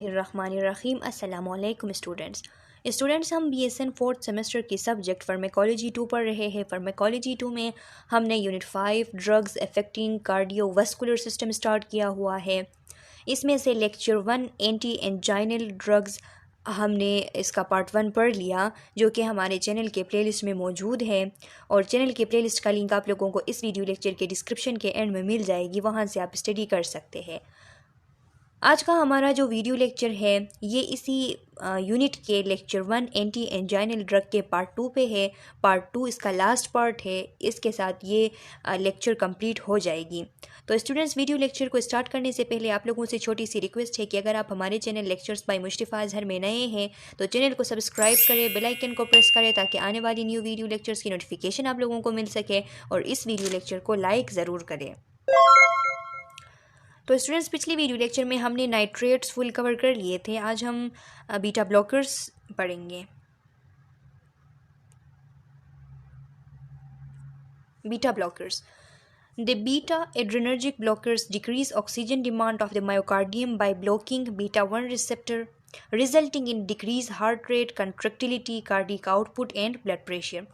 रहीम अस्सलामुअलैकुम स्टूडेंट्स हम BSN fourth semester की सब्जेक्ट फार्मेकोलॉजी 2 पढ़ रहे हैं। फार्मेकोलॉजी 2 में हमने unit 5 drugs affecting cardiovascular system start किया हुआ है। इसमें से लेक्चर 1 एंटी एंजाइनल ड्रग्स हमने इसका पार्ट 1 पढ़ लिया, जो कि हमारे चैनल के प्लेलिस्ट में मौजूद है। और चैनल के प्लेलिस्ट का लिंक आप लोगों को इस वीडियो लेक्चर के डिस्क्रिप्शन के एंड में मिल जाएगी, वहाँ से आप स्टडी कर सकते हैं। आज का हमारा जो वीडियो लेक्चर है ये इसी यूनिट के लेक्चर 1 एंटी एंजाइनल ड्रग के पार्ट 2 पे है। पार्ट 2 इसका लास्ट पार्ट है। इसके साथ ये लेक्चर कंप्लीट हो जाएगी। तो स्टूडेंट्स, वीडियो लेक्चर को स्टार्ट करने से पहले आप लोगों से छोटी सी रिक्वेस्ट है कि अगर आप हमारे चैनल लेक्चर्स बाय मुश्तफ़ा अज़हर में नए हैं तो चैनल को सब्सक्राइब करें, बेल आइकन को प्रेस करें ताकि आने वाली न्यू वीडियो लेक्चर्स की नोटिफिकेशन आप लोगों को मिल सके, और इस वीडियो लेक्चर को लाइक ज़रूर करें। तो स्टूडेंट्स, पिछली वीडियो लेक्चर में हमने नाइट्रेट्स फुल कवर कर लिए थे। आज हम बीटा ब्लॉकर्स पढ़ेंगे। Beta blockers, The beta adrenergic blockers decrease oxygen demand of the myocardium by blocking beta 1 receptor, resulting in decreased heart rate, contractility, cardiac output and blood pressure।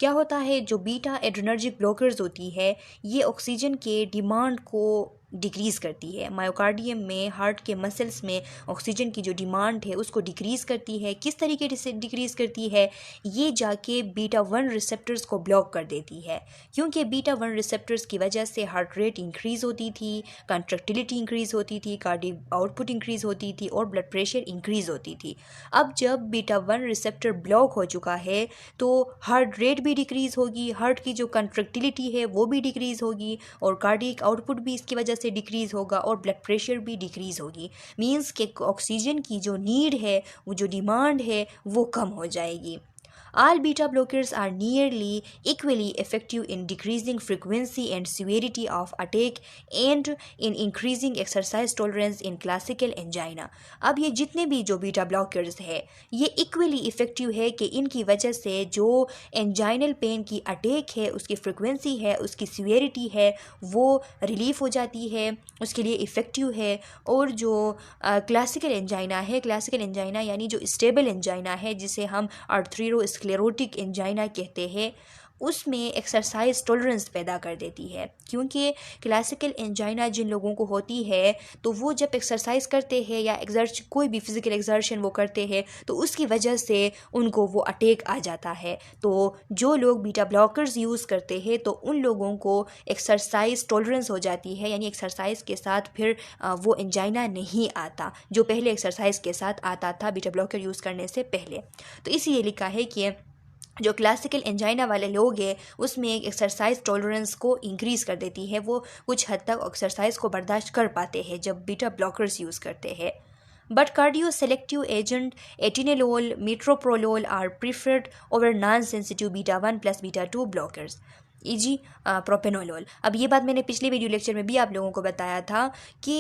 क्या होता है, जो बीटा एड्रेनर्जिक ब्लॉकर्स होती है ये oxygen के demand को decrease करती है। मायोकार्डियम में, हार्ट के मसल्स में ऑक्सीजन की जो डिमांड है उसको डिक्रीज़ करती है। किस तरीके से डिक्रीज़ करती है, ये जाके बीटा 1 रिसेप्टर्स को ब्लॉक कर देती है। क्योंकि बीटा 1 रिसेप्टर्स की वजह से हार्ट रेट इंक्रीज़ होती थी, कंट्रक्टिलिटी इंक्रीज़ होती थी, कार्डियक आउटपुट इंक्रीज़ होती थी और ब्लड प्रेशर इंक्रीज़ होती थी। अब जब बीटा 1 रिसेप्टर ब्लॉक हो चुका है तो हार्ट रेट भी डिक्रीज़ होगी, हार्ट की जो कंट्रक्टिलिटी है वो भी डिक्रीज़ होगी और कार्डियक आउटपुट भी इसकी वजह से डिक्रीज़ होगा और ब्लड प्रेशर भी डिक्रीज़ होगी। मींस कि ऑक्सीजन की जो नीड है, वो जो डिमांड है वो कम हो जाएगी। All beta blockers are nearly equally effective in decreasing frequency and severity of attack and in increasing exercise tolerance in classical angina। अब ये जितने भी जो बीटा ब्लॉकर्स है ये इक्वली इफ़ेक्टिव है कि इनकी वजह से जो एंजाइनल पेन की अटैक है, उसकी फ्रिक्वेंसी है, उसकी सीवेरिटी है, वो रिलीफ हो जाती है, उसके लिए इफ़ेक्टिव है। और जो क्लासिकल एंजाइना है, क्लासिकल एंजाइना यानी जो स्टेबल एंजाइना है जिसे हम आर्थरोस्क्लेरोटिक एंजाइना कहते हैं, उसमें एक्सरसाइज टॉलरेंस पैदा कर देती है। क्योंकि क्लासिकल एंजाइना जिन लोगों को होती है तो वो जब एक्सरसाइज करते हैं या कोई भी फिज़िकल एक्सर्शन वो करते हैं तो उसकी वजह से उनको वो अटैक आ जाता है। तो जो लोग बीटा ब्लॉकर्स यूज़ करते हैं तो उन लोगों को एक्सरसाइज टॉलरेंस हो जाती है, यानी एक्सरसाइज के साथ फिर वो एंजाइना नहीं आता जो पहले एक्सरसाइज के साथ आता था बीटा ब्लॉकर यूज़ करने से पहले। तो इसीलिए लिखा है कि जो क्लासिकल एंजाइना वाले लोग हैं उसमें एक एक्सरसाइज टॉलरेंस को इंक्रीज़ कर देती है, वो कुछ हद तक एक्सरसाइज को बर्दाश्त कर पाते हैं जब बीटा ब्लॉकर्स यूज़ करते हैं। But cardio selective agent atenolol, metoprolol are preferred over non sensitive beta 1 plus beta 2 blockers E G. Propranolol. अब ये बात मैंने पिछले वीडियो लेक्चर में भी आप लोगों को बताया था कि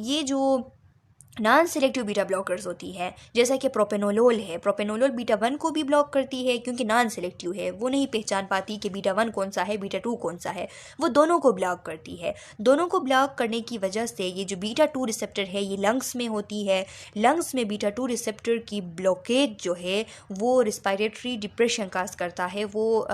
ये जो नॉन सेलेक्टिव बीटा ब्लॉकर्स होती है, जैसा कि प्रोपेनोलोल है, प्रोपेनोलोल बीटा 1 को भी ब्लॉक करती है क्योंकि नॉन सेलेक्टिव है, वो नहीं पहचान पाती कि बीटा 1 कौन सा है, बीटा 2 कौन सा है, वो दोनों को ब्लॉक करती है। दोनों को ब्लॉक करने की वजह से ये जो बीटा 2 रिसेप्टर है ये लंग्स में होती है। लंग्स में बीटा 2 रिसेप्टर की ब्लॉकेज जो है वो रिस्पायरेटरी डिप्रेशन काज करता है, वो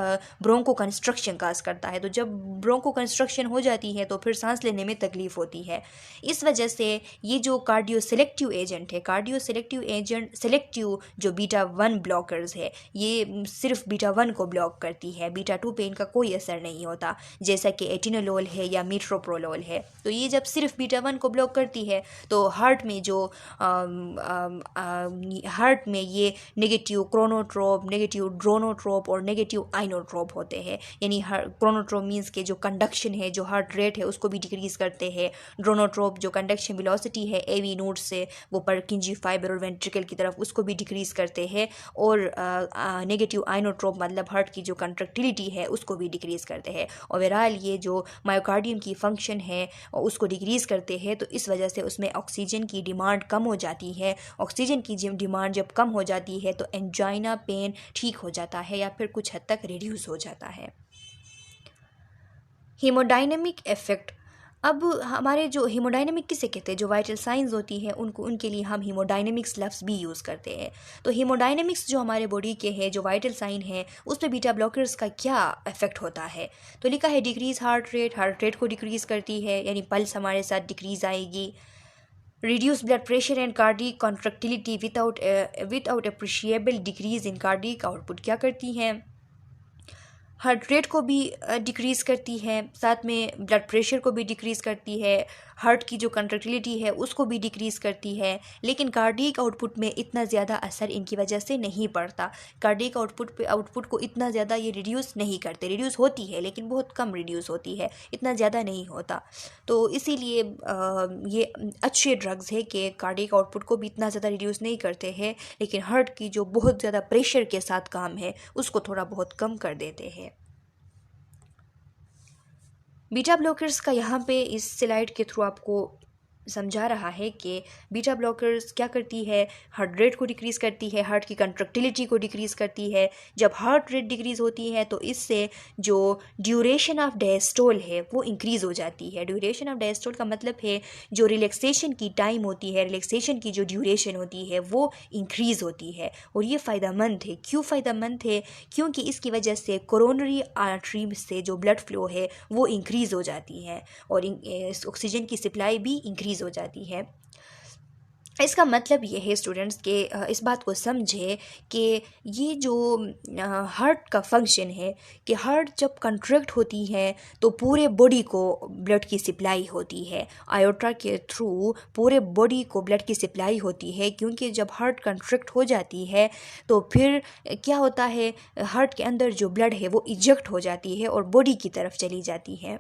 ब्रोंको कंस्ट्रक्शन काज करता है। तो जब ब्रोंको कंस्ट्रक्शन हो जाती है तो फिर सांस लेने में तकलीफ होती है। इस वजह से ये जो कार्डियो सेलेक्टिव एजेंट है, कार्डियो सेलेक्टिव एजेंट सेलेक्टिव जो बीटा 1 ब्लॉकर्स है, ये सिर्फ बीटा 1 को ब्लॉक करती है, बीटा 2 पे इनका कोई असर नहीं होता, जैसा कि एटिनोलोल है या मीट्रोप्रोलोल है। तो ये जब सिर्फ बीटा 1 को ब्लॉक करती है तो हार्ट में जो हार्ट में ये नेगेटिव क्रोनोट्रोप, नेगेटिव ड्रोनोट्रोप और नेगेटिव आइनोट्रोप होते हैं। यानी क्रोनोट्रोप मीन्स के जो कंडक्शन है, जो हार्ट रेट है उसको भी डिक्रीज़ करते हैं। ड्रोनोट्रोप जो कंडक्शन वेलोसिटी है एवी नोड से वो परकिंजी फाइबर और वेंट्रिकल की तरफ, उसको भी डिक्रीज़ करते हैं। और नेगेटिव आइनोट्रोप मतलब हार्ट की जो कंट्रक्टिलिटी है उसको भी डिक्रीज़ करते हैं। ओवरऑल ये जो मायोकार्डियम की फंक्शन है उसको डिक्रीज़ करते हैं। तो इस वजह से उसमें ऑक्सीजन की डिमांड कम हो जाती है। ऑक्सीजन की डिमांड जब कम हो जाती है तो एंजाइना पेन ठीक हो जाता है या फिर कुछ हद तक रिड्यूस हो जाता है। हीमोडाइनमिक इफेक्ट, अब हमारे जो हीमोडायनेमिक किसे कहते हैं, जो वाइटल साइंस होती हैं उनको, उनके लिए हम हीमोडायनेमिक्स लफ्ज़ भी यूज़ करते हैं। तो हीमोडायनेमिक्स जो हमारे बॉडी के हैं, जो वाइटल साइन है, उस पर बीटा ब्लॉकर्स का क्या इफेक्ट होता है। तो लिखा है डिक्रीज़ हार्ट रेट को डिक्रीज़ करती है, यानी पल्स हमारे साथ डिक्रीज़ आएगी। Reduce blood pressure and cardiac contractility without appreciable decrease in cardiac output क्या करती हैं, हार्ट रेट को भी डिक्रीज़ करती है, साथ में ब्लड प्रेशर को भी डिक्रीज़ करती है, हार्ट की जो कंट्रैक्टिलिटी है उसको भी डिक्रीज़ करती है। लेकिन कार्डियक आउटपुट में इतना ज़्यादा असर इनकी वजह से नहीं पड़ता। कार्डियक आउटपुट को इतना ज़्यादा ये रिड्यूस नहीं करते, रिड्यूस होती है लेकिन बहुत कम रिड्यूस होती है, इतना ज़्यादा नहीं होता। तो इसीलिए ये अच्छे ड्रग्स है कि कार्डियक आउटपुट को भी इतना ज़्यादा रिड्यूस नहीं करते हैं, लेकिन हार्ट की जो बहुत ज़्यादा प्रेशर के साथ काम है उसको थोड़ा बहुत कम कर देते हैं। बीटा ब्लॉकर्स का यहाँ पे इस स्लाइड के थ्रू आपको समझा रहा है कि बीटा ब्लॉकर्स क्या करती है, हार्ट रेट को डिक्रीज़ करती है, हार्ट की कंट्रैक्टिलिटी को डिक्रीज़ करती है। जब हार्ट रेट डिक्रीज़ होती है तो इससे जो ड्यूरेशन ऑफ डायस्टोल है वो इंक्रीज़ हो जाती है। ड्यूरेशन ऑफ डायस्टोल का मतलब है जो रिलैक्सेशन की टाइम होती है, रिलैक्सेशन की जो ड्यूरेशन होती है वो इंक्रीज़ होती है। और ये फ़ायदेमंद है। क्यों फ़ायदेमंद है? क्योंकि इसकी वजह से कोरोनरी आर्टरी से जो ब्लड फ्लो है वो इंक्रीज़ हो जाती है और ऑक्सीजन की सप्लाई भी इंक्रीज़ हो जाती है। इसका मतलब ये है स्टूडेंट्स के इस बात को समझे कि ये जो हार्ट का फंक्शन है कि हार्ट जब कंट्रैक्ट होती है तो पूरे बॉडी को ब्लड की सप्लाई होती है, आयोटा के थ्रू पूरे बॉडी को ब्लड की सप्लाई होती है। क्योंकि जब हार्ट कंट्रैक्ट हो जाती है तो फिर क्या होता है, हार्ट के अंदर जो ब्लड है वो इजेक्ट हो जाती है और बॉडी की तरफ चली जाती है।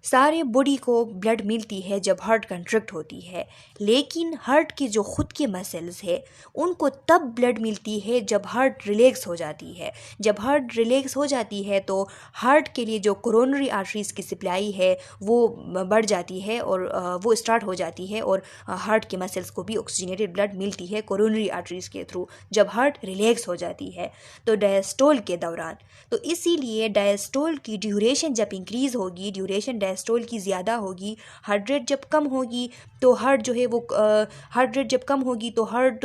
सारे बॉडी को ब्लड मिलती है जब हार्ट कंट्रैक्ट होती है, लेकिन हार्ट की जो खुद की मसल्स है उनको तब ब्लड मिलती है जब हार्ट रिलैक्स हो जाती है। जब हार्ट रिलैक्स हो जाती है तो हार्ट के लिए जो कोरोनरी आर्टरीज़ की सप्लाई है वो बढ़ जाती है और वो स्टार्ट हो जाती है और हार्ट के मसल्स को भी ऑक्सीजनेटेड ब्लड मिलती है कोरोनरी आर्टरीज़ के थ्रू जब हार्ट रिलैक्स हो जाती है तो डायस्टोल के दौरान। तो इसीलिए डायस्टोल की ड्यूरेशन जब इंक्रीज़ होगी, ड्यूरेशन डायस्टोल की ज़्यादा होगी, हार्ट रेट जब कम होगी तो हार्ट जो है वो हार्ट रेट जब कम होगी तो हार्ट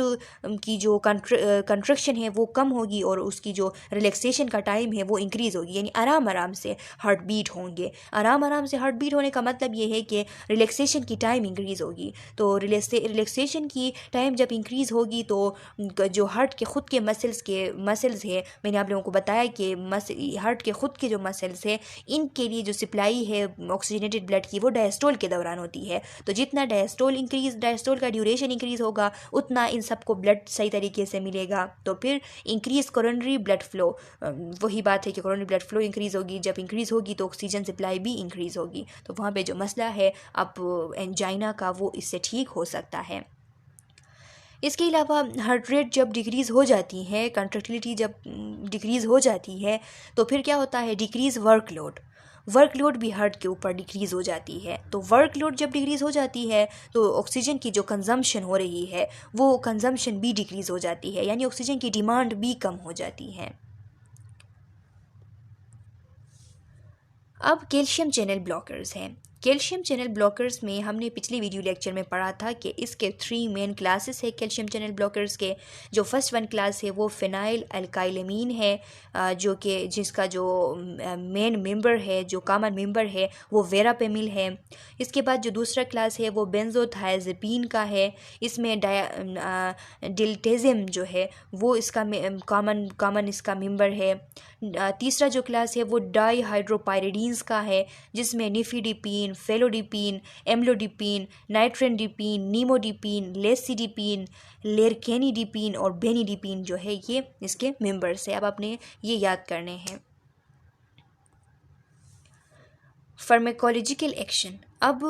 की जो कंट्रैक्शन है वो कम होगी और उसकी जो रिलैक्सेशन का टाइम है वो इंक्रीज़ होगी, यानी आराम आराम से हार्ट बीट होंगे। आराम आराम से हार्ट बीट होने का मतलब ये है कि रिलैक्सेशन की टाइम इंक्रीज़ होगी। तो रिलैक्सेशन की टाइम जब इंक्रीज़ होगी तो जो हार्ट के खुद के मसल्स है, मैंने आप लोगों को बताया कि हार्ट के खुद के जो मसल्स है इनके लिए जो सप्लाई है ऑक्सीजनेटेड ब्लड की वो डायस्टोल के दौरान होती है। तो जितना डायस्टोल का ड्यूरेशन इंक्रीज़ होगा उतना इन सबको ब्लड सही तरीके से मिलेगा। तो फिर इंक्रीज़ कोरोनरी ब्लड फ्लो, वही बात है कि कोरोनरी ब्लड फ्लो इंक्रीज़ होगी, जब इंक्रीज़ होगी तो ऑक्सीजन सप्लाई भी इंक्रीज़ होगी। तो वहाँ पे जो मसला है अब एंजाइना का वो इससे ठीक हो सकता है। इसके अलावा हार्ट रेट जब डिक्रीज़ हो जाती है, कंट्रैक्टिलिटी जब डिक्रीज़ हो जाती है तो फिर क्या होता है, डिक्रीज़ वर्कलोड भी हार्ट के ऊपर डिक्रीज़ हो जाती है। तो वर्कलोड जब डिक्रीज़ हो जाती है तो ऑक्सीजन की जो कंजम्पशन हो रही है वो कंजम्पशन भी डिक्रीज़ हो जाती है, यानी ऑक्सीजन की डिमांड भी कम हो जाती है। अब कैल्शियम चैनल ब्लॉकर्स हैं। कैल्शियम चैनल ब्लॉकर्स में हमने पिछले वीडियो लेक्चर में पढ़ा था कि इसके 3 मेन क्लासेस है कैल्शियम चैनल ब्लॉकर्स के। जो फर्स्ट 1 क्लास है वो फिनाइल अल्काइलमीन है, जो कि जिसका जो मेन मेंबर है, जो कॉमन मेंबर है वो वेरापेमिल है। इसके बाद जो दूसरा क्लास है वो बेंजोथाइज़पीन का है, इसमें डिल्टेज़िम जो है वो इसका कॉमन इसका मेंबर है। तीसरा जो क्लास है वो डाईहाइड्रोपायरिडीन्स का है, जिसमें निफिडिपीन, फेलोडिपीन, एम्लोडिपीन, नाइट्रेनडिपीन, नीमोडिपीन, लेसिडिपीन, लेरकेनिडिपीन और बेनिडिपीन जो है ये इसके मेंबर्स है। अब आपने ये याद करने हैं। Pharmacological action. अब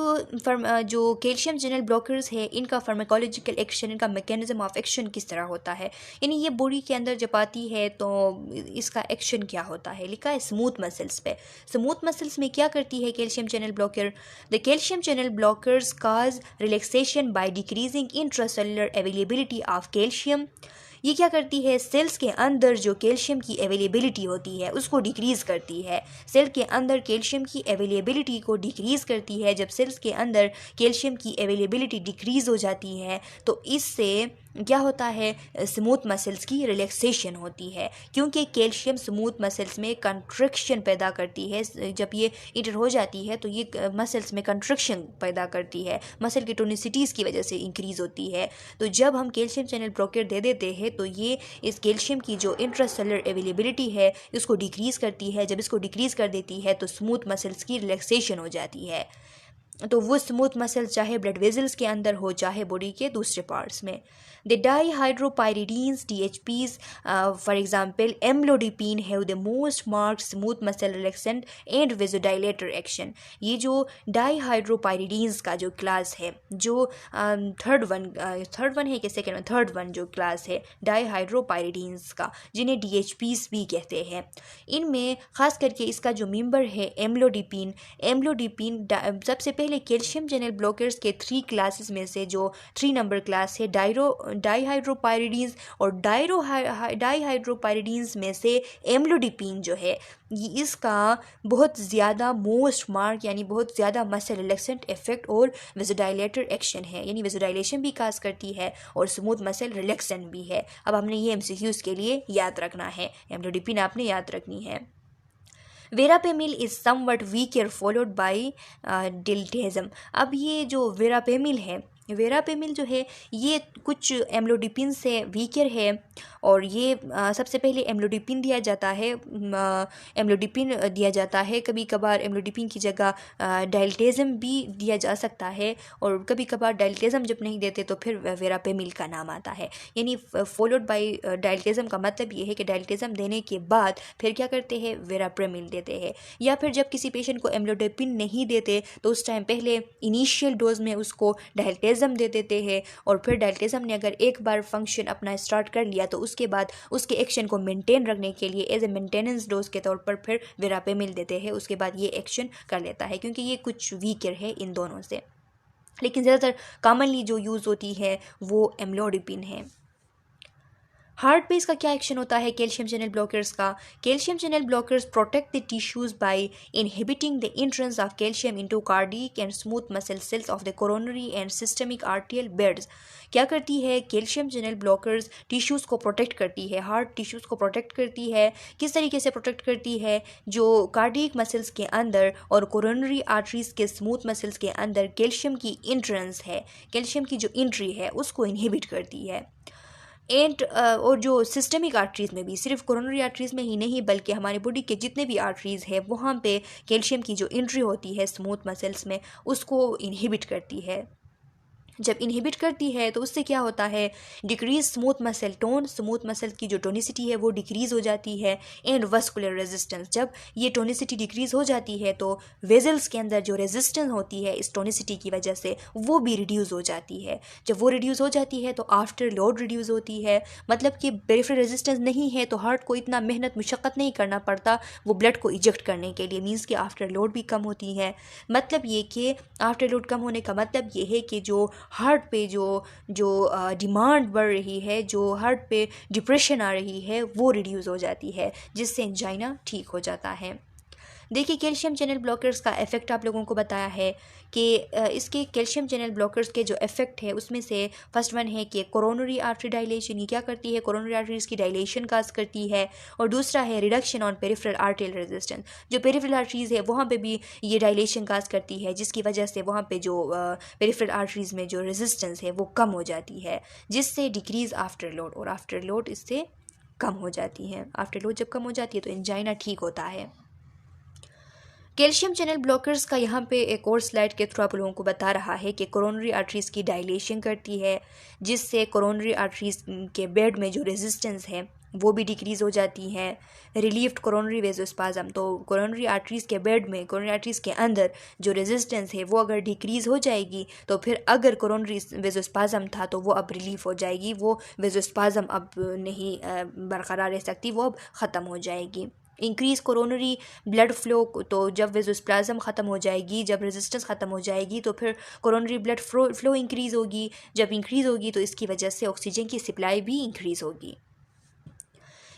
जो कैल्शियम चैनल ब्लॉकर्स है इनका फार्माकोलॉजिकल एक्शन, इनका मैकेनिज्म ऑफ एक्शन किस तरह होता है, यानी ये बॉडी के अंदर जब आती है तो इसका एक्शन क्या होता है। लिखा है स्मूथ मसल्स पे। स्मूथ मसल्स में क्या करती है calcium channel blocker? The calcium channel blockers cause relaxation by decreasing intracellular availability of calcium. ये क्या करती है, सेल्स के अंदर जो कैल्शियम की अवेलेबिलिटी होती है उसको डिक्रीज़ करती है। सेल के अंदर कैल्शियम की अवेलेबिलिटी को डिक्रीज़ करती है। जब सेल्स के अंदर कैल्शियम की अवेलेबिलिटी डिक्रीज़ हो जाती है तो इससे क्या होता है, स्मूथ मसल्स की रिलैक्सेशन होती है, क्योंकि कैल्शियम स्मूथ मसल्स में कंट्रक्शन पैदा करती है। जब ये इंटर हो जाती है तो ये मसल्स में कंट्रक्शन पैदा करती है, मसल की टोनिसिटीज़ की वजह से इंक्रीज़ होती है। तो जब हम कैल्शियम चैनल ब्लॉकेट दे देते हैं तो ये इस कैल्शियम की जो इंट्रासेलुलर अवेलेबिलिटी है इसको डिक्रीज़ करती है। जब इसको डिक्रीज़ कर देती है तो स्मूथ मसल्स की रिलैक्सेशन हो जाती है। तो वो स्मूथ मसल्स चाहे ब्लड वेजल्स के अंदर हो चाहे बॉडी के दूसरे पार्ट्स में। The dihydropyridines DHPs, for example amlodipine, have the most marked smooth muscle relaxant and vasodilator action। ये जो dihydropyridines का जो क्लास है, जो थर्ड वन है कि सेकेंड वन, थर्ड वन जो क्लास है dihydropyridines का, जिन्हें DHPs भी कहते हैं, इनमें ख़ास करके इसका जो मेंबर है एम्लोडिपिन सबसे पहले कैल्शियम चैनल ब्लॉकर्स के 3 क्लासेस में से जो 3 नंबर क्लास है डाइहाइड्रोपायरिडीन्स और डाइहाइड्रोपायरिडीन्स में से एम्लोडिपिन जो है इसका बहुत ज़्यादा मोस्ट मार्क यानी बहुत ज़्यादा मसल रिलैक्सेंट इफेक्ट और वेजोडाइलेटर एक्शन है, यानी वेजोडाइलेशन भी काज करती है और स्मूथ मसल रिलैक्सेंट भी है। अब हमने ये एमसीक्यूज़ के लिए याद रखना है, एम्लोडिपिन आपने याद रखनी है। Verapamil is somewhat weaker followed by diltiazem. अब ये जो वेरापेमिल है, वेरापेमिल जो है ये कुछ एम्लोडिपिन से वीकर है और ये सबसे पहले एम्लोडिपिन दिया जाता है, कभी कभार एम्लोडिपिन की जगह डाइल्टेज़म भी दिया जा सकता है और कभी कभार डाइल्टेज़म जब नहीं देते तो फिर वेरापेमिल का नाम आता है। यानी फॉलोड बाय डाइल्टेज़म का मतलब ये है कि डाइल्टेज़म देने के बाद फिर क्या करते हैं, वेरापेमिल देते हैं। या फिर जब किसी पेशेंट को एम्लोडिपिन नहीं देते तो उस टाइम पहले इनिशियल डोज में उसको डाइल्टेज़म दे देते हैं और फिर डाइल्टेज़म ने अगर एक बार फंक्शन अपना स्टार्ट कर लिया तो उसके बाद उसके एक्शन को मेंटेन रखने के लिए एज ए मेंटेनेंस डोज के तौर पर फिर वेरापेमिल देते हैं। उसके बाद ये एक्शन कर लेता है क्योंकि ये कुछ वीकर है इन दोनों से, लेकिन ज़्यादातर कॉमनली जो यूज़ होती है वो एम्लोडिपिन है। हार्ट पे इसका क्या एक्शन होता है कैल्शियम चैनल ब्लॉकर्स का? Calcium channel blockers protect the tissues by inhibiting the entrance of calcium into cardiac and smooth muscle cells of the coronary and systemic आर्टियल beds. क्या करती है कैल्शियम चैनल ब्लॉकर्स? टिश्यूज़ को protect करती है, heart tissues को protect करती है। किस तरीके से प्रोटेक्ट करती है? जो कार्डियक मसल्स के अंदर और कोरोनरी आर्टरीज के स्मूथ मसल्स के अंदर कैल्शियम की एंट्रेंस है, कैल्शियम की जो एंट्री है उसको इनहिबिट करती है। और जो सिस्टमिक आर्टरीज़ में भी, सिर्फ कोरोनरी आर्टरीज़ में ही नहीं बल्कि हमारे बॉडी के जितने भी आर्टरीज़ है वहाँ पे कैल्शियम की जो एंट्री होती है स्मूथ मसल्स में उसको इनहिबिट करती है। जब इनहिबिट करती है तो उससे क्या होता है, decrease smooth muscle tone, smooth muscle की जो टोनिसिटी है वो डिक्रीज़ हो जाती है। एंड वस्कुलर रेजिस्टेंस, जब ये टोनिसिटी डिक्रीज़ हो जाती है तो वेजल्स के अंदर जो रेजिस्टेंस होती है इस टोनिसिटी की वजह से वो भी रिड्यूस हो जाती है। जब वो रिड्यूस हो जाती है तो आफ्टर लोड रिड्यूस होती है, मतलब कि पेरिफेरल रेजिस्टेंस नहीं है तो हार्ट को इतना मेहनत मुशक्क़त नहीं करना पड़ता वो ब्लड को इजेक्ट करने के लिए, मीन्स कि आफ्टर लोड भी कम होती है। मतलब ये कि आफ्टर लोड कम होने का मतलब ये है कि जो हार्ट पे जो डिमांड बढ़ रही है, जो हार्ट पे डिप्रेशन आ रही है वो रिड्यूस हो जाती है, जिससे एंजाइना ठीक हो जाता है। देखिए कैल्शियम चैनल ब्लॉकर्स का इफ़ेक्ट आप लोगों को बताया है कि इसके कैल्शियम चैनल ब्लॉकर्स के जो इफ़ेक्ट है उसमें से फर्स्ट वन है कि कोरोनरी आर्टरी डायलेशन, ये क्या करती है, कोरोनरी आर्टरीज की डायलेशन काज करती है। और दूसरा है reduction on peripheral arterial resistance, जो पेरिफेरल आर्टरीज है वहाँ पे भी ये डायलेशन काज करती है जिसकी वजह से वहाँ पे जो पेरिफेरल आर्टरीज में जो रेजिस्टेंस है वो कम हो जाती है, जिससे डिक्रीज़ आफ्टर लोड, और आफ्टर लोड इससे कम हो जाती है। आफ्टर लोड जब कम हो जाती है तो एंजाइना ठीक होता है। कैल्शियम चैनल ब्लॉकर्स का यहाँ पे एक और स्लाइड के थ्रू आप लोगों को बता रहा है कि कोरोनरी आर्टरीज़ की डायलेशन करती है, जिससे कोरोनरी आर्टरीज़ के बेड में जो रेजिस्टेंस है वो भी डिक्रीज़ हो जाती है। रिलीफ्ड कोरोनरी वेजोस्पाज्म, तो कोरोनरी आर्टरीज़ के बेड में, कोरोनरी आर्टरीज़ के अंदर जो रेजिस्टेंस है वो अगर डिक्रीज़ हो जाएगी तो फिर अगर कोरोनरी वेजोस्पाज्म था तो वो अब रिलीफ हो जाएगी, वो वेजोस्पाज्म अब नहीं बरकरार रह सकती, वो अब ख़त्म हो जाएगी। इंक्रीज़ कोरोनरी ब्लड फ्लो, तो जब वेज़ोस्प्लाज्म ख़त्म हो जाएगी, जब रेजिस्टेंस ख़त्म हो जाएगी तो फिर कोरोनरी ब्लड फ्लो इंक्रीज़ होगी। जब इंक्रीज़ होगी तो इसकी वजह से ऑक्सीजन की सप्लाई भी इंक्रीज़ होगी।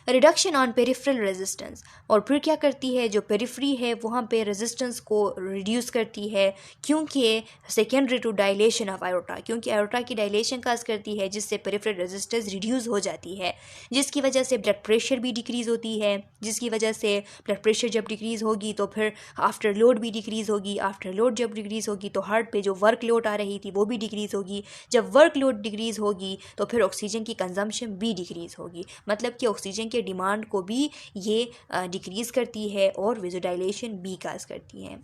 रिडक्शन ऑन पेरिफेरल रेजिस्टेंस, और फिर क्या करती है, जो पेरिफेरी है वहाँ पे रेजिस्टेंस को रिड्यूस करती है, क्योंकि secondary to dilation of iota, क्योंकि आयोटा की डायलेशन काज करती है जिससे पेरिफेरल रेजिस्टेंस रिड्यूस हो जाती है, जिसकी वजह से ब्लड प्रेशर भी डिक्रीज़ होती है, जिसकी वजह से ब्लड प्रेशर जब डिक्रीज़ होगी तो फिर आफ्टर लोड भी डिक्रीज़ होगी, आफ्टर लोड जब डिक्रीज़ होगी तो हार्ट पे जो वर्क लोड आ रही थी वो भी डिक्रीज़ होगी, जब वर्क लोड डिक्रीज़ होगी तो फिर ऑक्सीजन की कंजम्पशन भी डिक्रीज़ होगी, मतलब कि ऑक्सीजन के डिमांड को भी ये डिक्रीज़ करती है और वेज़ोडाइलेशन भी काज करती है।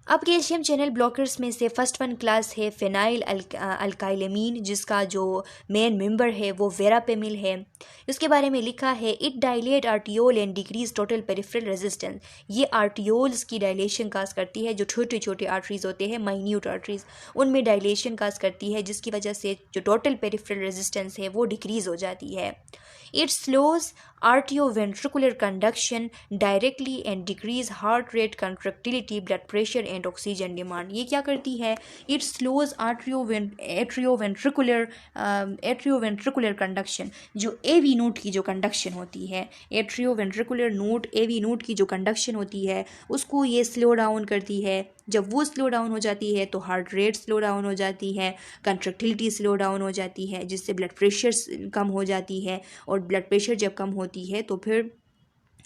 अब कैल्शियम चैनल ब्लॉकर्स में से फर्स्ट वन क्लास है फेनाइल अल्काइलेमीन, जिसका जो मेन मेंबर है वो वेरापेमिल है। उसके बारे में लिखा है it dilate arteriole and decrease total peripheral resistance. ये आर्टियोल्स की डायलेशन काज करती है, जो छोटे छोटे आर्टरीज होते हैं, माइन्यूट आर्टरीज, उनमें डायलेशन काज करती है, जिसकी वजह से जो टोटल पेरिफेरल रेजिस्टेंस है वो डिक्रीज़ हो जाती है। It slows arterioventricular conduction directly and decrease heart rate, contractility, blood pressure and oxygen demand। ये क्या करती है, it slows atrioventricular conduction, जो AV नोट की जो कंडक्शन होती है, एट्रियोवेंट्रिकुलर नोट AV नोट की जो कंडक्शन होती है उसको ये स्लो डाउन करती है। जब वो स्लो डाउन हो जाती है तो हार्ट रेट स्लो डाउन हो जाती है, कंट्रैक्टिलिटी स्लो डाउन हो जाती है, जिससे ब्लड प्रेशर कम हो जाती है, और ब्लड प्रेशर जब कम होती है तो फिर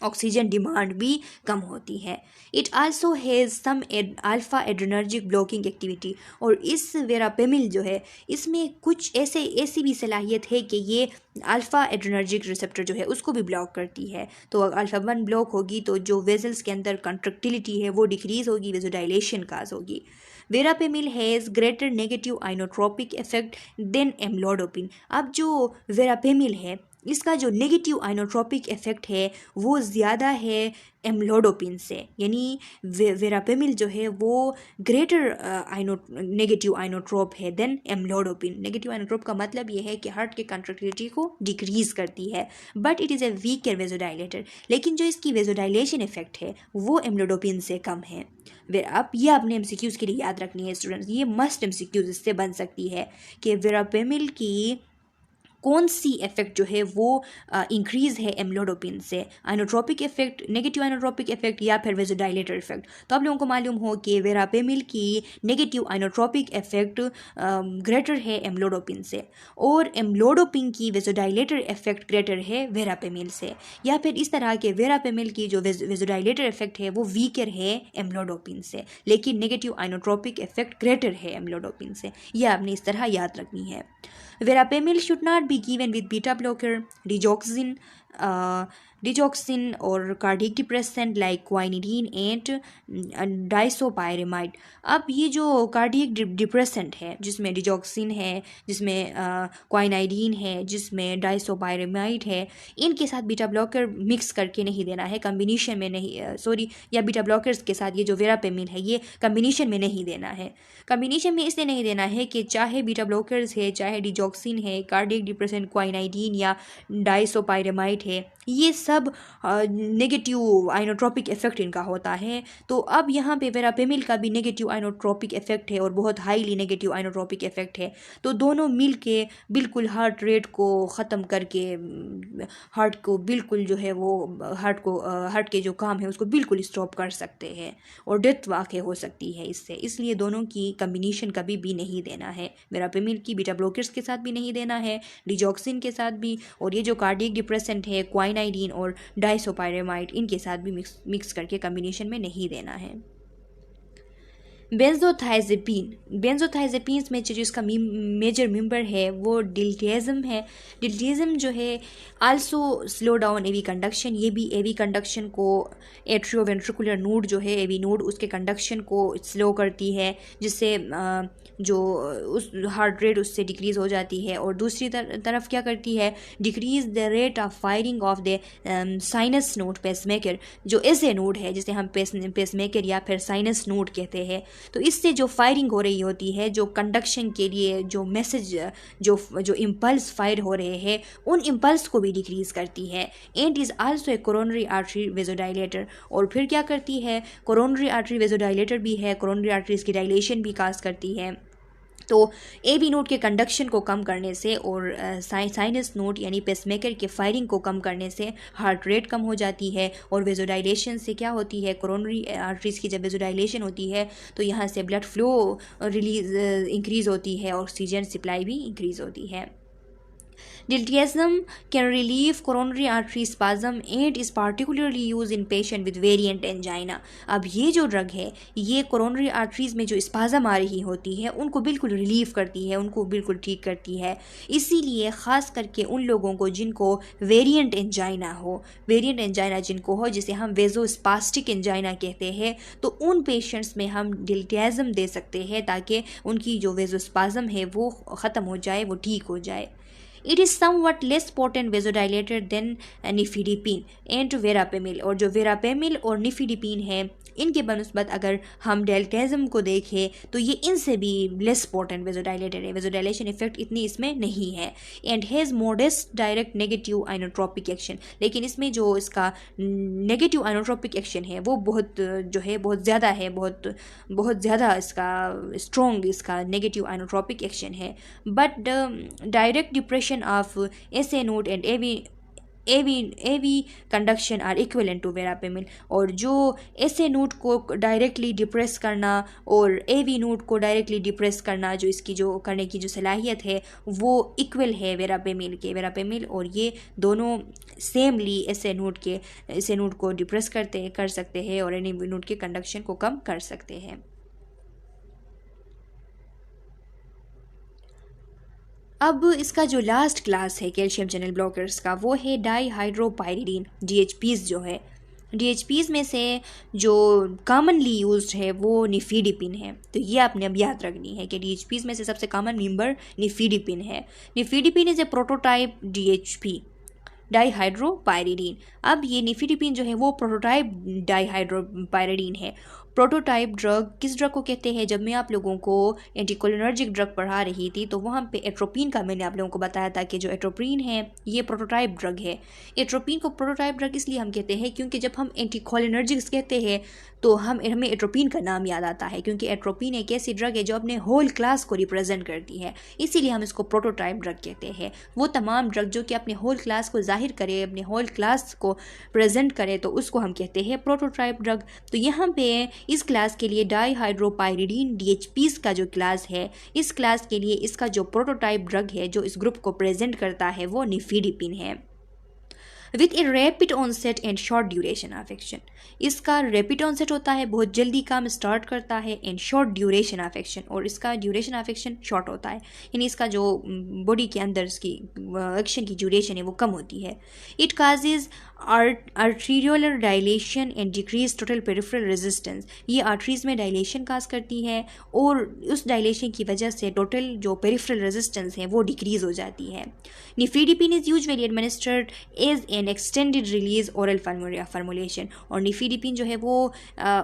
ऑक्सीजन डिमांड भी कम होती है। It also has some alpha adrenergic blocking activity, और इस वेरापेमिल जो है इसमें कुछ ऐसी भी सलाहियत है कि ये अल्फ़ा एड्रेनर्जिक रिसेप्टर जो है उसको भी ब्लॉक करती है। तो अल्फ़ा 1 ब्लॉक होगी तो जो वेजल्स के अंदर कंट्रक्टिलिटी है वो डिक्रीज़ होगी, वेज़ोडाइलेशन काज होगी। Verapamil has greater negative inotropic effect than amlodipine. अब जो वेरापेमिल है इसका जो नेगेटिव आइनोट्रोपिक इफेक्ट है वो ज़्यादा है एम्लोडोपिन से, यानी वेरापेमिल जो है वो ग्रेटर नेगेटिव आइनोट्रोप है देन एम्लोडोपिन। नेगेटिव आइनोट्रोप का मतलब ये है कि हार्ट के कंट्रक्टिलिटी को डिक्रीज़ करती है, but it is a weaker vasodilator, लेकिन जो इसकी वेज़ोडाइलेशन इफेक्ट है वो एम्लोडोपिन से कम है। अब ये आपने एमसीक्यूज़ के लिए याद रखनी है स्टूडेंट्स, ये मस्ट एमसीक्यूज़ इससे बन सकती है कि वेरापेमिल की कौन सी इफेक्ट जो है वो इंक्रीज़ है एम्लोडोपिन से, inotropic effect, negative inotropic effect या फिर वेज़ोडाइलेटर इफेक्ट। तो आप लोगों को मालूम हो कि वेरापेमिल की नेगेटिव आइनोट्रोपिक इफेक्ट ग्रेटर है एम्लोडोपिन से, और एम्लोडोपिन की वेज़ोडाइलेटर इफेक्ट ग्रेटर है वेरापेमिल से, या फिर इस तरह के वेरापेमिल की जो वेज़ोडाइलेटर इफेक्ट है वो वीकर है एम्लोडोपिन से, लेकिन नेगेटिव आइनोट्रोपिक इफेक्ट ग्रेटर है एम्लोडोपिन से। यह आपने इस तरह याद रखनी है। Verapamil should not be given with beta blocker, digoxin or cardiac depressant like quinidine and disopyramide। अब ये जो कार्डियक डिप्रेसेंट है जिसमें डिजॉक्सिन है, जिसमें क्वाइनाइडीन है, जिसमें डाइसोपायरेमाइड है, इनके साथ बीटा ब्लॉकर मिक्स करके नहीं देना है, कम्बिनेशन में नहीं, या बीटा ब्लॉकर्स के साथ ये जो वेरापेमिल है ये कम्बिनेशन में नहीं देना है। कम्बिनेशन में इसलिए नहीं देना है कि चाहे बीटा ब्लॉकर्स है, चाहे डिजॉक्सिन है, कार्डियक डिप्रेसेंट क्वाइनाइडीन या डाइसोपायरेमाइड है, ये सब नेगेटिव आइनोट्रोपिक इफेक्ट इनका होता है। तो अब यहाँ पे वेरापेमिल का भी नेगेटिव आइनोट्रोपिक इफेक्ट है और बहुत हाईली नेगेटिव आइनोट्रोपिक इफेक्ट है, तो दोनों मिल के बिल्कुल हार्ट रेट को ख़त्म करके हार्ट को बिल्कुल जो है वो हार्ट के जो काम है उसको बिल्कुल स्टॉप कर सकते हैं और डेथ वाक़ हो सकती है इससे। इसलिए दोनों की कम्बिनेशन कभी भी नहीं देना है, वेरापेमिल की बीटा ब्लॉकर्स के साथ भी नहीं देना है, डिजॉक्सिन के साथ भी, और ये जो कार्डियक डिप्रेसेंट है क्वाइनाइडीन और डाइसोपायरेमाइड इनके साथ भी मिक्स करके कम्बिनेशन में नहीं देना है। बेंजोथाइजेपीन में जो इसका मेजर मेंबर है वो डिल्टियाज़म है। डिल्टियाज़म जो है आल्सो स्लो डाउन एवी कंडक्शन, ये भी एवी कंडक्शन को, एट्रियोवेंट्रिकुलर नोड जो है एवी नोड, उसके कंडक्शन को स्लो करती है, जिससे जो उस हार्ट रेट उससे डिक्रीज़ हो जाती है। और दूसरी तरफ क्या करती है, decrease the rate of firing of the sinus node pacemaker, जो ऐसे नोड है जिसे हम पेसमेकर या फिर साइनस नोड कहते हैं, तो इससे जो फायरिंग हो रही होती है, जो कंडक्शन के लिए जो मैसेज जो इम्पल्स फायर हो रहे हैं, उन इम्पल्स को भी डिक्रीज़ करती है। And is also a coronary artery vasodilator. और फिर क्या करती है, कोरोनरी आर्टरी वेजोडाइलेटर भी है, कोरोनरी आर्टरीज की डायलेशन भी काज करती है। तो एवी नोड के कंडक्शन को कम करने से और साइनस नोड यानी पेसमेकर के फायरिंग को कम करने से हार्ट रेट कम हो जाती है। और वेजोडाइलेशन से क्या होती है, कोरोनरी आर्टरीज की जब वेजोडाइलेशन होती है तो यहाँ से ब्लड फ्लो रिलीज इंक्रीज़ होती है, ऑक्सीजन सप्लाई भी इंक्रीज़ होती है। Diltiazem can relieve coronary artery spasm and is particularly used in patient with variant angina। अब ये जो ड्रग है ये कोरोनरी आर्टरीज में जो स्पाजम आ रही होती है उनको बिल्कुल रिलीव करती है, उनको बिल्कुल ठीक करती है। इसीलिए ख़ास करके उन लोगों को जिनको वेरिएंट एंजाइना हो, वेरिएंट एंजाइना जिनको हो, जिसे हम वेजोस्पास्टिक एंजाइना कहते हैं, तो उन पेशेंट्स में हम डिल्टियाज़म दे सकते हैं ताकि उनकी जो वेजोस्पाजम है वो ख़त्म हो जाए, वो ठीक हो जाए। It is somewhat less potent vasodilator than nifedipine and verapamil। और जो वेरापेमिल और निफिडिपिन है इनके बनस्बत अगर हम डेल्टाज़म को देखें तो ये इनसे भी लेस पोटेंट वेजोडाइलेटर है, वेजोडाइलेशन इफेक्ट इतनी इसमें नहीं है। And has modest direct negative inotropic action, लेकिन इसमें जो इसका नेगेटिव आइनोट्रोपिक एक्शन है वो बहुत जो है बहुत ज़्यादा है, बहुत ज़्यादा इसका स्ट्रॉन्ग इसका नेगेटिव आइनोट्रोपिक एक्शन है। But direct depression of SA node and AV conduction are equivalent to verapamil. और जो एसए नोड को डायरेक्टली डिप्रेस करना और एवी नोड को डायरेक्टली डिप्रेस करना, जो इसकी जो करने की जो सलाहियत है वो इक्वल है वेरापेमिल के। वेरापेमिल और ये दोनों सेमली एसए नोड को डिप्रेस कर सकते हैं और एवी नोड के कंडक्शन को कम कर सकते हैं। अब इसका जो लास्ट क्लास है कैल्शियम चैनल ब्लॉकर्स का वो है डाईहाइड्रोपाइरिडीन, DHPs जो है। DHPs में से जो कॉमनली यूज्ड है वो निफिडिपिन है। तो ये आपने अब याद रखनी है कि DHPs में से सबसे कॉमन मेंबर निफिडिपिन है। Nifedipine is a prototype DHP, डाईहाइड्रोपाइरिडीन। अब ये निफिडिपिन जो है वो प्रोटोटाइप डाईहाइड्रोपाइरिडीन है। प्रोटोटाइप ड्रग किस ड्रग को कहते हैं? जब मैं आप लोगों को एंटीकोलिनर्जिक ड्रग पढ़ा रही थी तो वहाँ पे एट्रोपिन का मैंने आप लोगों को बताया था कि जो एट्रोपिन है ये प्रोटोटाइप ड्रग है। एट्रोपिन को प्रोटोटाइप ड्रग इसलिए हम कहते हैं क्योंकि जब हम एंटीकोलिनर्जिक्स कहते हैं तो हमें एट्रोपिन का नाम याद आता है, क्योंकि एट्रोपिन एक ऐसी ड्रग है जो अपने होल क्लास को रिप्रेजेंट करती है, इसीलिए हम इसको प्रोटोटाइप ड्रग कहते हैं। वो तमाम ड्रग जो कि अपने होल क्लास को जाहिर करे, अपने होल क्लास को प्रेजेंट करे, तो उसको हम कहते हैं प्रोटोटाइप ड्रग। तो यहाँ पे इस क्लास के लिए डाईहाइड्रोपाइरिडीन DHPs का जो क्लास है, इस क्लास के लिए इसका जो प्रोटोटाइप ड्रग है जो इस ग्रुप को प्रेजेंट करता है वो निफिडिपिन है। With a rapid onset and short duration of action. इसका रैपिड ऑनसेट होता है, बहुत जल्दी काम स्टार्ट करता है, and short duration of action, और इसका ड्यूरेशन ऑफ एक्शन शॉर्ट होता है, यानी इसका जो बॉडी के अंदर इसकी एक्शन की ड्यूरेशन है वो कम होती है। It causes arteriolar dilation and decrease total peripheral resistance. ये आर्टरीज में डायलेशन काज करती है और उस डायलेशन की वजह से टोटल जो पेरिफेरल रेजिस्टेंस है वो डिक्रीज हो जाती है। Nifedipine is usually administered as an extended release oral formulation, और निफिडिपिन जो है वो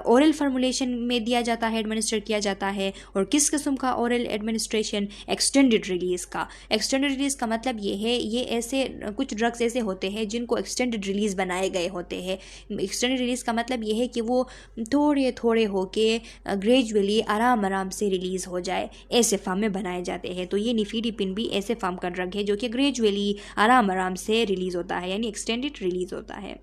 ओरल फार्मूलेशन में दिया जाता है, एडमिनिस्टर किया जाता है। और किस किस्म का ओरल एडमिनिस्ट्रेशन? एक्सटेंडेड रिलीज का। एक्सटेंडेड रिलीज का मतलब ये है, ये ऐसे कुछ ड्रग्स ऐसे होते हैं जिनको एक्सटेंडेड रिलीज बनाए गए होते हैं। एक्सटेंडेड रिलीज का मतलब ये है कि वो थोड़े थोड़े होके ग्रेजुअली आराम से रिलीज हो जाए, ऐसे फॉर्म में बनाए जाते हैं। तो ये निफिडिपिन भी ऐसे फॉर्म का ड्रग है जो कि ग्रेजुअली आराम से रिलीज होता है, यानी एक्सटेंडेड रिलीज होता है।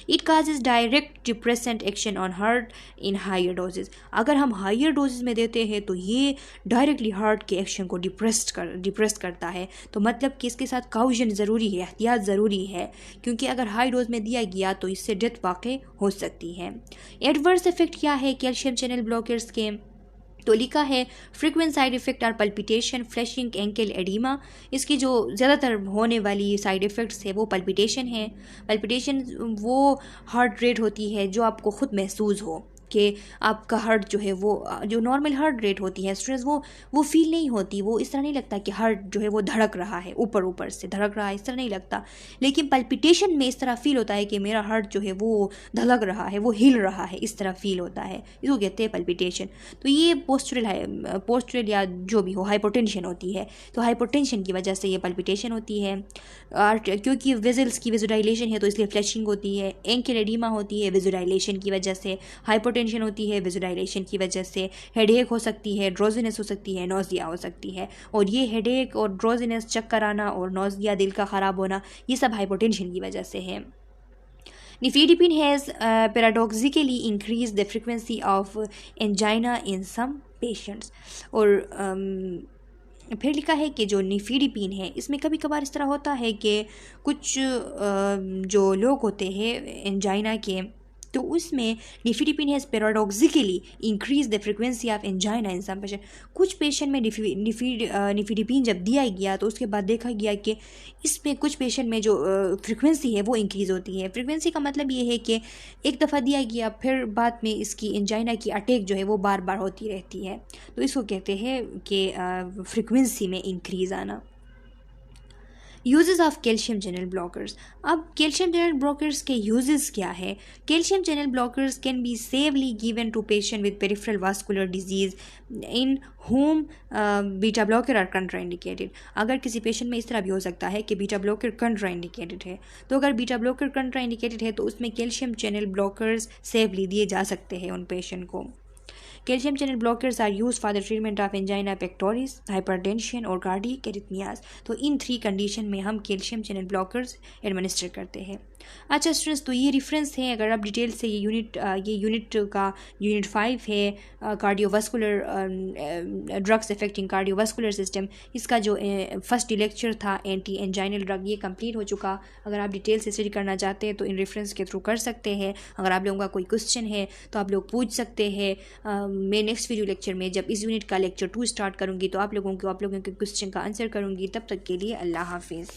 It causes direct depressant action on heart in higher doses. अगर हम हायर डोजेज में देते हैं तो ये डायरेक्टली हार्ट के एक्शन को डिप्रेस करता है। तो मतलब कि इसके साथ काउशन ज़रूरी है, एहतियात ज़रूरी है, क्योंकि अगर हाई डोज में दिया गया तो इससे डेथ वाक़ई हो सकती है। एडवर्स इफेक्ट क्या है कैल्शियम चैनल ब्लॉकर्स के? तो लिखा है frequent side effect are palpitation, flushing, ankle oedema. इसकी जो ज़्यादातर होने वाली साइड इफ़ेक्ट्स है वो पल्पिटेशन है। पल्पिटेशन वो हार्ट रेट होती है जो आपको खुद महसूस हो, कि आपका हार्ट जो है वो जो नॉर्मल हार्ट रेट होती है स्टूडेंट्स वो फील नहीं होती, वो इस तरह नहीं लगता कि हार्ट जो है वो धड़क रहा है, ऊपर ऊपर से धड़क रहा है, इस तरह नहीं लगता। लेकिन पल्पिटेशन में इस तरह फील होता है कि मेरा हार्ट जो है वो धड़क रहा है, वो हिल रहा है, इस तरह फील होता है, इसको कहते हैं पल्पिटेशन। तो ये पोस्चरल या जो भी हो हाइपोटेंशन होती है, तो हाइपोटेंशन की वजह से ये पल्पिटेशन होती है। क्योंकि वेजल्स की विजुडाइलेशन है तो इसलिए फ्लैशिंग होती है। एंकल एडिमा होती है विजुडाइलेशन की वजह से, हाइपोटेंशन होती है विजुडाइलेशन की वजह से, हेडेक हो सकती है, ड्रोजिनेस हो सकती है, नोजिया हो सकती है। और ये हेडेक और ड्रोजिनेस, चक्कर आना और नोजिया, दिल का ख़राब होना, ये सब हाइपोटेंशन की वजह से है। Nifedipine has paradoxically increased the frequency of angina in some patients। और फिर लिखा है कि जो निफीडिपिन है इसमें कभी कभार इस तरह होता है कि कुछ जो लोग होते हैं एंजाइना के, तो उसमें nifedipine has paradoxically increase the frequency of angina in some patient. कुछ पेशेंट में निफीडिपिन जब दिया गया तो उसके बाद देखा गया कि इसमें कुछ पेशेंट में जो फ्रिक्वेंसी है वो इंक्रीज़ होती है। फ्रिक्वेंसी का मतलब ये है कि एक दफ़ा दिया गया फिर बाद में इसकी एंजाइना की अटैक जो है वो बार बार होती रहती है, तो इसको कहते हैं कि फ्रिक्वेंसी में इंक्रीज़ आना। Uses of calcium channel blockers. अब कैल्शियम चैनल ब्लॉकर्स के यूजेस क्या है? Calcium channel blockers can be safely given to patient with peripheral vascular disease in whom beta blocker are contraindicated. अगर किसी पेशेंट में इस तरह भी हो सकता है कि बीटा ब्लॉकर कंट्राइंडिकेटेड है, तो अगर बीटा ब्लॉकर कंट्राइंडिकेटेड है तो उसमें कैल्शियम चैनल ब्लॉकर्स सेफली दिए जा सकते हैं उन पेशेंट को। Calcium channel blockers are used for the treatment of angina pectoris, hypertension और cardiac arrhythmias। तो इन 3 कंडीशन में हम कैल्शियम चैनल ब्लॉकर्स एडमिनिस्टर करते हैं। अच्छा स्टूडेंट्स, तो ये रेफरेंस है, अगर आप डिटेल से ये यूनिट 5 है cardiovascular drugs affecting cardiovascular system, इसका जो फर्स्ट लेक्चर था एंटी एंजाइनल ड्रग, ये कंप्लीट हो चुका। अगर आप डिटेल से स्टडी करना चाहते हैं तो इन रेफरेंस के थ्रू कर सकते हैं। अगर आप लोगों का कोई क्वेश्चन है तो आप लोग पूछ सकते हैं। मैं नेक्स्ट वीडियो लेक्चर में जब इस यूनिट का लेक्चर 2 स्टार्ट करूँगी तो आप लोगों के क्वेश्चन का आंसर करूँगी। तब तक के लिए अल्लाह हाफिज़।